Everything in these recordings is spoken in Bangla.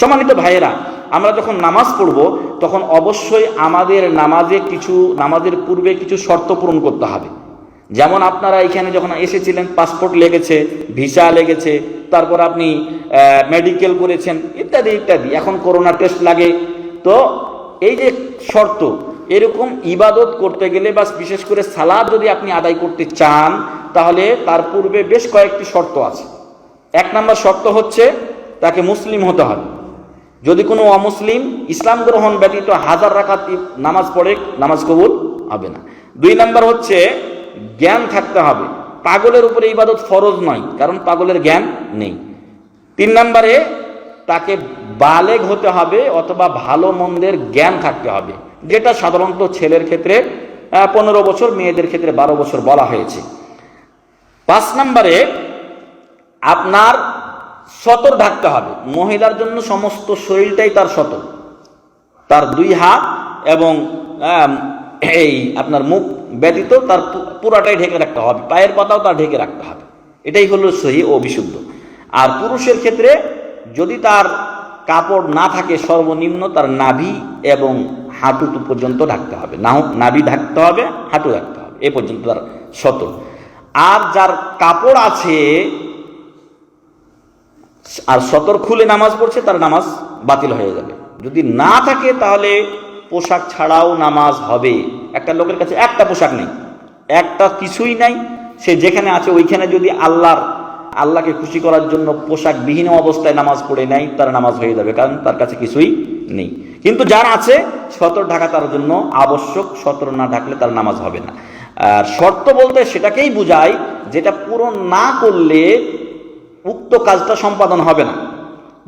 সম্মানিত ভাইয়েরা, আমরা যখন নামাজ পড়ব তখন অবশ্যই আমাদের নামাজের পূর্বে কিছু শর্ত পূরণ করতে হবে। যেমন আপনারা এখানে যখন এসেছিলেন পাসপোর্ট লেগেছে, ভিসা লেগেছে, তারপর আপনি মেডিকেল করেছেন ইত্যাদি ইত্যাদি, এখন করোনা টেস্ট লাগে। তো এই যে শর্ত, এরকম ইবাদত করতে গেলে বা বিশেষ করে সালাত যদি আপনি আদায় করতে চান তাহলে তার পূর্বে বেশ কয়েকটি শর্ত আছে। 1 নম্বর শর্ত হচ্ছে তাকে মুসলিম হতে হবে। যদি কোনো অমুসলিম ইসলাম গ্রহণ ব্যতীত 1000 রাকাত নামাজ পড়ে নামাজ কবুল হবে না। 2 নম্বর হচ্ছে জ্ঞান থাকতে হবে। পাগলের উপরে ইবাদত ফরজ নয়, কারণ পাগলের জ্ঞান নেই। 3 নম্বরে তাকে বালেগ হতে হবে অথবা ভালো মন্দের জ্ঞান থাকতে হবে, যেটা সাধারণত ছেলের ক্ষেত্রে 15 বছর, মেয়েদের ক্ষেত্রে 12 বছর বলা হয়েছে। 5 নম্বরে আপনার সতর ঢাকতে হবে। মহিলার জন্য সমস্ত শরীরটাই তার সতর, তার 2 হাত এবং এই আপনার মুখ ব্যতীত তার পুরাটাই ঢেকে রাখতে হবে, পায়ের পাতাও তার ঢেকে রাখতে হবে। এটাই হলো সহি ও বিশুদ্ধ। আর পুরুষের ক্ষেত্রে যদি তার কাপড় না থাকে, সর্বনিম্ন তার নাভি এবং হাঁটু পর্যন্ত ঢাকতে হবে, নাভি ঢাকতে হবে, হাঁটু ঢাকতে হবে, এ পর্যন্ত তার সতর। আর যার কাপড় আছে আর সতর খুলে নামাজ পড়ছে, তার নামাজ বাতিল হয়ে যাবে। যদি না থাকে তাহলে পোশাক ছাড়াও নামাজ হবে। একটা লোকের কাছে একটা পোশাক নেই, একটা কিছুই নাই, সে যেখানে আছে ওইখানে যদি আল্লাহকে খুশি করার জন্য পোশাকবিহীন অবস্থায় নামাজ পড়ে নেয়, তার নামাজ হয়ে যাবে, কারণ তার কাছে কিছুই নেই। কিন্তু যার আছে সতর ঢাকা তার জন্য আবশ্যক, সতর না ঢাকলে তার নামাজ হবে না। আর শর্ত বলতে সেটাকেই বোঝায় যেটা পূরণ না করলে উক্ত কাজটা সম্পাদন হবে না।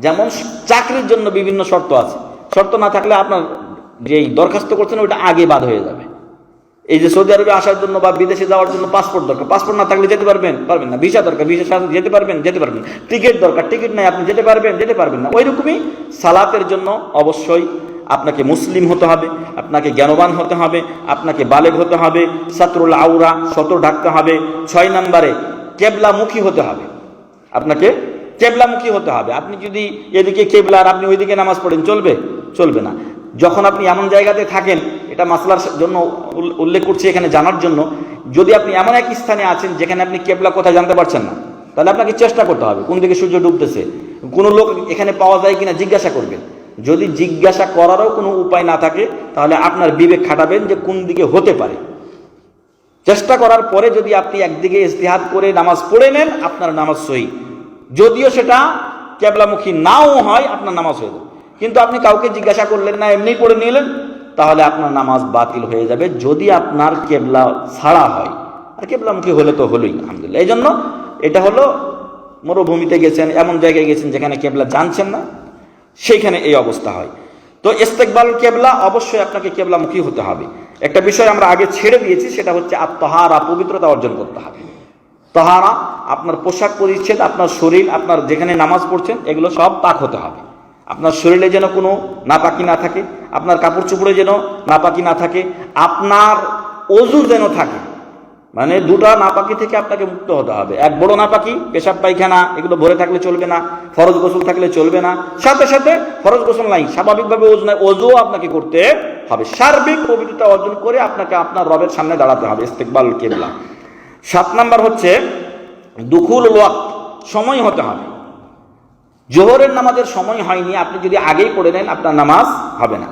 যেমন চাকরির জন্য বিভিন্ন শর্ত আছে, শর্ত না থাকলে আপনার যেই দরখাস্ত করছেন ওইটা আগে বাদ হয়ে যাবে। এই যে সৌদি আরবে আসার জন্য বা বিদেশে যাওয়ার জন্য পাসপোর্ট দরকার, পাসপোর্ট না থাকলে যেতে পারবেন না। ভিসা দরকার, ভিসা সাথে যেতে পারবেন না। টিকিট দরকার, টিকিট নাই, আপনি যেতে পারবেন না। ওইরকমই সালাতের জন্য অবশ্যই আপনাকে মুসলিম হতে হবে, আপনাকে জ্ঞানবান হতে হবে, আপনাকে বালেগ হতে হবে, সাতরুল আউরা সতর ঢাকতে হবে। 6 নম্বরে কেবলামুখী হতে হবে, আপনাকে কেবলামুখী হতে হবে। আপনি যদি এদিকে কেবলা আর আপনি ওইদিকে নামাজ পড়েন, চলবে না। যখন আপনি এমন জায়গাতে থাকেন, এটা মাসলার জন্য উল্লেখ করছি এখানে জানার জন্য, যদি আপনি এমন এক স্থানে আছেন যেখানে আপনি কেবলা কোথায় জানতে পারছেন না, তাহলে আপনাকে চেষ্টা করতে হবে কোন দিকে সূর্য ডুবতেছে, কোনো লোক এখানে পাওয়া যায় কিনা জিজ্ঞাসা করবেন। যদি জিজ্ঞাসা করারও কোনো উপায় না থাকে তাহলে আপনার বিবেক খাটাবেন যে কোন দিকে হতে পারে। চেষ্টা করার পরে যদি আপনি একদিকে ইজতিহাদ করে নামাজ পড়ে নেন, আপনার নামাজ সহি। যদিও সেটা কেবলামুখী নাও হয়, আপনার নামাজ হয়ে যাবে। কিন্তু আপনি কাউকে জিজ্ঞাসা করলেন না, এমনি পড়ে নিলেন, তাহলে আপনার নামাজ বাতিল হয়ে যাবে, যদি আপনার কেবলা ছাড়া হয়। আর কেবলামুখী হলে তো হলোই, আলহামদুলিল্লাহ। এই জন্য এটা হলো মরুভূমিতে গেছেন, এমন জায়গায় গেছেন যেখানে কেবলা জানছেন না, সেইখানে এই অবস্থা হয়। তো ইস্তেকবাল কেবলা, অবশ্যই আপনাকে কেবলামুখী হতে হবে। একটা বিষয় আমরা আগে ছেড়ে দিয়েছি, সেটা হচ্ছে আত্মহারা, পবিত্রতা অর্জন করতে হবে। তাহারা আপনার পোশাক পরিচ্ছেদ, আপনার শরীর, আপনার যেখানে নামাজ পড়ছেন, এগুলো সব পাক হতে হবে। আপনার শরীরে যেন কোনো নাপাকি না থাকে, আপনার কাপড় চোপড়ে যেন নাপাকি না থাকে, আপনার অজু যেন থাকে, মানে 2টা নাপাকি থেকে আপনাকে মুক্ত হতে হবে। এক বড় নাপাকি, পেশাব পায়খানা, এগুলো ভরে থাকলে চলবে না, ফরজ গোসল থাকলে চলবে না, সাথে সাথে ফরজ গোসল নাই, স্বাভাবিকভাবে অজুও আপনাকে করতে হবে। সার্বিক পবিত্রতা অর্জন করে আপনাকে আপনার রবের সামনে দাঁড়াতে হবে, ইস্তেকবাল কিবলা। 7 নম্বর হচ্ছে দুখুল ওয়াক্ত, সময় হতে হবে। জোহরের নামাজের সময় হয়নি, আপনি যদি আগেই পড়ে নেন আপনার নামাজ হবে না।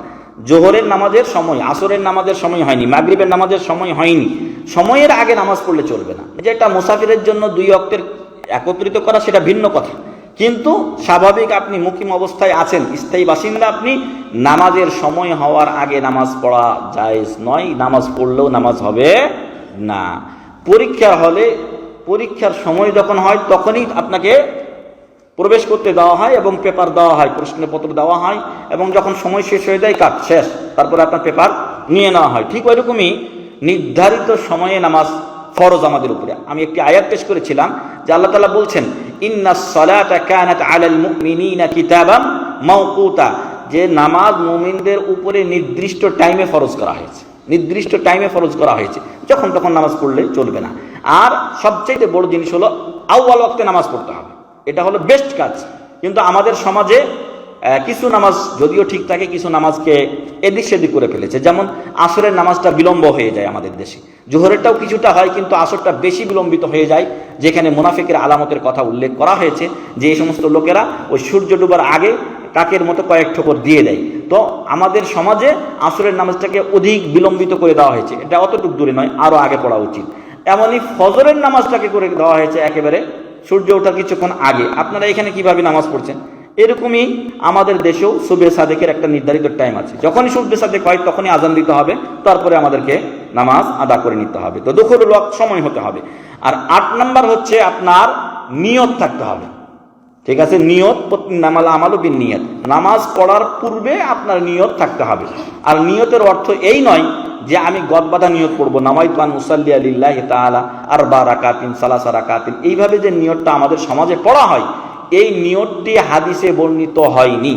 জোহরের নামাজের সময়, আসরের নামাজের সময় হয়নি, মাগরিবের নামাজের সময় হয়নি, সময়ের আগে নামাজ পড়লে চলবে না। যেটা মুসাফিরের জন্য 2 ওয়াক্তের একত্রিত করা, সেটা ভিন্ন কথা। কিন্তু স্বাভাবিক আপনি মুকিম অবস্থায় আছেন, স্থায়ী বাসিন্দা আপনি, নামাজের সময় হওয়ার আগে নামাজ পড়া জায়েজ নয়, নামাজ পড়লেও নামাজ হবে না। পরীক্ষা হলে পরীক্ষার সময় যখন হয় তখনই আপনাকে প্রবেশ করতে দেওয়া হয় এবং পেপার দেওয়া হয়, প্রশ্নপত্র দেওয়া হয়, এবং যখন সময় শেষ হয়ে যায়, কাজ শেষ, তারপরে আপনার পেপার নিয়ে নেওয়া হয়। ঠিক ওইরকমই নির্ধারিত সময়ে নামাজ ফরজ আমাদের উপরে। আমি একটি আয়াত পেশ করেছিলাম যে আল্লাহ তাআলা বলছেন, ইন্নাস সালাতা কানাত আলাল মুমিনিনা কিতাবাম মাওকুতা, যে নামাজ মুমিনদের উপরে নির্দিষ্ট টাইমে ফরজ করা হয়েছে, নির্দিষ্ট টাইমে ফরজ করা হয়েছে, যখন তখন নামাজ পড়লে চলবে না। আর সবচেয়ে বড় জিনিস হলো আউয়াল ওয়াক্তে নামাজ পড়তে হবে, এটা হলো বেস্ট কাজ। কিন্তু আমাদের সমাজে কিছু নামাজ যদিও ঠিক থাকে, কিছু নামাজকে এদিক সেদিক করে ফেলেছে। যেমন আসরের নামাজটা বিলম্ব হয়ে যায় আমাদের দেশে, জোহরেরটাও কিছুটা হয়, কিন্তু আসরটা বেশি বিলম্বিত হয়ে যায়, যেখানে মুনাফিকের আলামতের কথা উল্লেখ করা হয়েছে যে এই সমস্ত লোকেরা ওই সূর্য ডুবার আগে কাকের মতো কয়েক ঠোকর দিয়ে দেয়। তো আমাদের সমাজে আসরের নামাজটাকে অধিক বিলম্বিত করে দেওয়া হয়েছে, এটা অতটুকু দূরে নয়, আরও আগে পড়া উচিত। এমনই ফজরের নামাজটাকে করে দেওয়া হয়েছে একেবারে সূর্য ওঠার কিছুক্ষণ আগে। আপনারা এখানে কিভাবে নামাজ পড়ছেন? এরকমই আমাদের দেশেও সুবে সাদেকের একটা নির্ধারিত টাইম আছে, যখনই সুবে সাদেক হয় তখনই আজান দিতে হবে, তারপরে আমাদেরকে নামাজ আদা করে নিতে হবে। তো দুখুরুল ওয়াক্ত সময় হতে হবে। আর 8 নম্বর হচ্ছে আপনার নিয়ত থাকতে হবে। ঠিক আছে, নিয়ত, নামাল আমালু বিন নিয়ত, নামাজ পড়ার পূর্বে আপনার নিয়ত থাকতে হবে। আর নিয়তের অর্থ এই নয় যে আমি গদবাধা নিয়ত পড়বো, নামাইতু আন উসাল্লি লিল্লাহি তাআলা আরবা রাকাতিন সালাসা রাকাতিন, এইভাবে যে নিয়তটা আমাদের সমাজে পড়া হয়, এই নিয়তটি হাদিসে বর্ণিত হয়নি।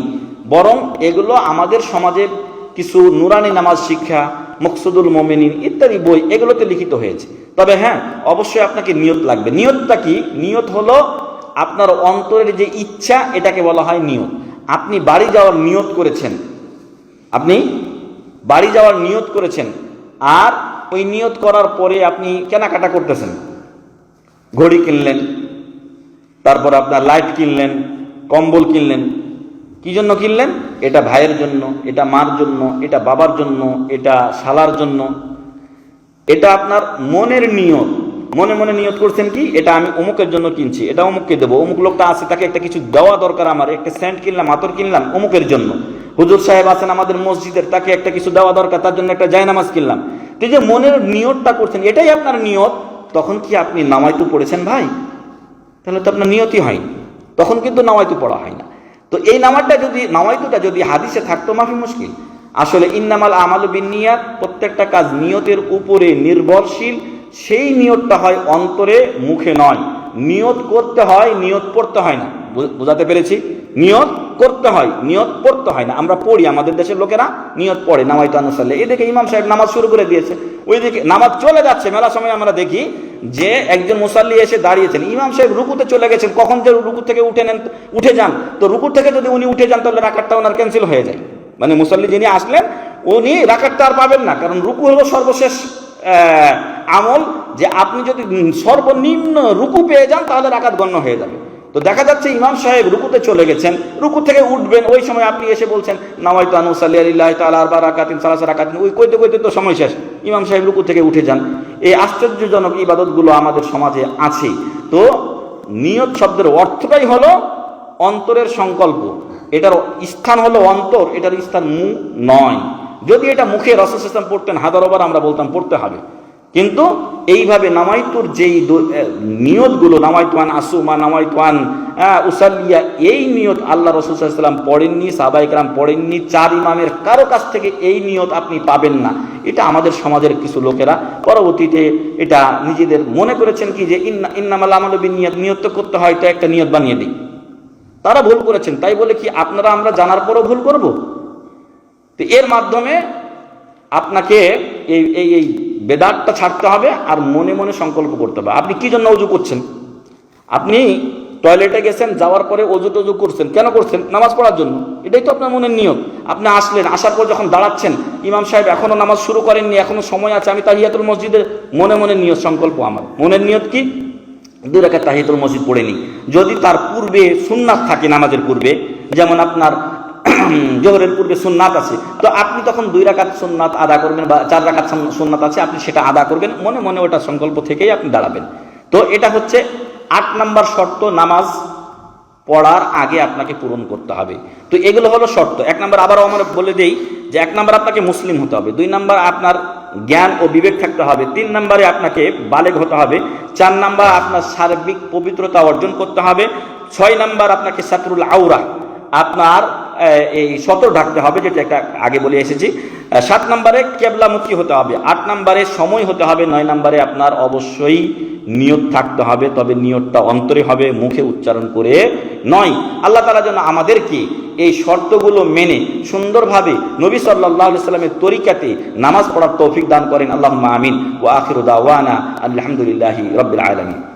বরং এগুলো আমাদের সমাজের কিছু নুরানি নামাজ শিক্ষা, মকসুদুল মোমিনিন ইত্যাদি বই, এগুলোতে লিখিত হয়েছে। তবে হ্যাঁ, অবশ্যই আপনাকে নিয়ত লাগবে। নিয়তটা কি? নিয়ত হলো আপনার অন্তরের যে ইচ্ছা, এটাকে বলা হয় নিয়ত। আপনি বাড়ি যাওয়ার নিয়ত করেছেন, আপনি বাড়ি যাওয়ার নিয়ত করেছেন, আর ওই নিয়ত করার পরে আপনি কেনাকাটা করতেছেন, ঘড়ি কিনলেন, তারপর আপনার লাইট কিনলেন, কম্বল কিনলেন। কি জন্য কিনলেন? এটা ভাইয়ের জন্য, এটা মার জন্য, এটা বাবার জন্য, এটা শালার জন্য। এটা আপনার মনের নিয়ত, মনে মনে নিয়ত করছেন কি, এটা আমি অমুকের জন্য কিনছি, এটা অমুককে দেবো, অমুক লোকটা আছে তাকে একটা কিছু দেওয়া দরকার, আমার একটা সেন্ট কিনলাম, আতর কিনলাম অমুকের জন্য। হুজুর সাহেব আছেন আমাদের মসজিদের, তাকে একটা কিছু দেওয়া দরকার, তার জন্য একটা জায়নামাজ কিনলাম। তো যে মনের নিয়তটা করছেন, এটাই আপনার নিয়ত। তখন কি আপনি নামাইতু পড়েছেন ভাই? তাহলে তো আপনার নিয়তই হয়নি, তখন কিন্তু নামাইতু পড়া হয় না। তো এই নামাইতুটা যদি হাদিসে থাকতো মাফি মুশকিল। আসলে ইন্নামাল আমালু বিন্নিয়াত, প্রত্যেকটা কাজ নিয়তের উপরে নির্ভরশীল। সেই নিয়তটা হয় অন্তরে, মুখে নয়। নিয়ত করতে হয়, নিয়ত পড়তে হয় না। বোঝাতে পেরেছি? নিয়ত করতে হয়, নিয়ত পড়তে হয় না। আমরা পড়ি, আমাদের দেশের লোকেরা নিয়ত পড়ে, নামাইতু আন উসাল্লি। এদিকে ইমাম সাহেব নামাজ শুরু করে দিয়েছে, ওইদিকে নামাজ চলে যাচ্ছে। মেলা সময় আমরা দেখি যে একজন মুসাল্লি এসে দাঁড়িয়েছেন, ইমাম সাহেব রুকুতে চলে গেছেন, কখন যে রুকু থেকে উঠে যান। তো রুকু থেকে যদি উনি উঠে যান, তাহলে রাকাতটা ওনার ক্যান্সেল হয়ে যায়। মানে মুসাল্লি যিনি আসলেন, উনি রাকাতটা আর পাবেন না, কারণ রুকু হলো সর্বশেষ আমল। যে আপনি যদি সর্বনিম্ন রুকু পেয়ে যান, তাহলে রাকাত গণ্য হয়ে যাবে। তো দেখা যাচ্ছে ইমাম সাহেব রুকুতে চলে গেছেন, রুকু থেকে উঠবেন, ওই সময় আপনি এসে বলছেন নামাইতু আন উসাল্লি লিল্লাহি তাআলা আরবা রাকাতিন সালাসা রাকাতিন, ওই কইতে কইতে তো সময় শেষ, ইমাম সাহেব রুকু থেকে উঠে যান। এই আশ্চর্যজনক ইবাদতগুলো আমাদের সমাজে আছে। তো নিয়ত শব্দের অর্থটাই হলো অন্তরের সংকল্প। এটার স্থান হলো অন্তর, এটার স্থান মুখ নয়। যদি এটা মুখে রাসূল সাল্লাল্লাহু আলাইহি ওয়াসাল্লাম পড়তেন, হাজারবার আমরা বলতাম পড়তে হবে, কিন্তু এইভাবে নামাইতুর যেই নিয়তগুলো, নামাইতু আন আসুমা, নামাইতু আন উসাল্লিয়া, এই নিয়ত আল্লাহ রাসূল সাল্লাল্লাহু আলাইহি ওয়াসাল্লাম পড়েননি, সাহাবায়ে কেরাম পড়েননি, 4 ইমামের কারো কাছ থেকে এই নিয়ত আপনি পাবেন না। এটা আমাদের সমাজের কিছু লোকেরা পরবর্তীতে এটা নিজেদের মনে করেছেন কি যে ইন্নামাল আমালু বিন্নিয়াত, নিয়ত তো করতে হয়, তো একটা নিয়ত বানিয়ে দিই। তারা ভুল করেছেন। তাই বলে কি আপনারা আমরা জানার পরও ভুল করব? তো এর মাধ্যমে আপনাকে এই বেদাতটা ছাড়তে হবে, আর মনে মনে সংকল্প করতে হবে। আপনি কি জন্য ওযু করছেন? আপনি টয়লেটে গেছেন, যাওয়ার পরে ওযু করছেন, কেন করছেন? নামাজ পড়ার জন্য। এটাই তো আপনার মনের নিয়ত। আপনি আসলেন, আসার পর যখন দাঁড়াচ্ছেন, ইমাম সাহেব এখনো নামাজ শুরু করেননি, এখনো সময় আছে, আমি তাহিয়াতুল মসজিদের মনে মনে নিয়ত সংকল্প। আমার মনের নিয়ত কি? 2 রাকাত তাহিয়াতুল মসজিদ পড়ে নিই। যদি তার পূর্বে সুন্নাত থাকে, নামাজের পূর্বে, যেমন আপনার জোহরের পূর্বে সুন্নাত আছে, তো আপনি তখন 2 রাকাত সুন্নাত আদা করবেন, বা 4 রাকাত সুন্নাত আছে, আপনি সেটা আদা করবেন, মনে মনে ওটা সংকল্প থেকেই আপনি দাঁড়াবেন। তো এটা হচ্ছে 8 নম্বর শর্ত, নামাজ পড়ার আগে আপনাকে পূরণ করতে হবে। তো এগুলো হলো শর্ত। 1 নম্বর আবারও আমরা বলে দেই যে 1 নম্বর আপনাকে মুসলিম হতে হবে, 2 নম্বর আপনার জ্ঞান ও বিবেক থাকতে হবে, 3 নম্বরে আপনাকে বালেগ হতে হবে, 4 নম্বর আপনার সার্বিক পবিত্রতা অর্জন করতে হবে, 6 নম্বর আপনাকে সাতরুল আউরা, আপনার এই সতর ঢাকতে হবে, যেটা একটা আগে বলে এসেছি, 7 নম্বরে কেবলামুখী হতে হবে, 8 নম্বরে সময় হতে হবে, 9 নম্বরে আপনার অবশ্যই নিয়ত থাকতে হবে। তবে নিয়তটা অন্তরে হবে, মুখে উচ্চারণ করে নয়। আল্লাহ তাআলা যেন আমাদেরকে এই শর্তগুলো মেনে সুন্দরভাবে নবী সাল্লাল্লাহু আলাইহি ওয়াসাল্লামের তরিকাতে নামাজ পড়ার তৌফিক দান করেন। আল্লাহুম্মা আমিন। ওয়া আখিরু দাওয়ানা আলহামদুলিল্লাহি রাব্বিল আলামিন।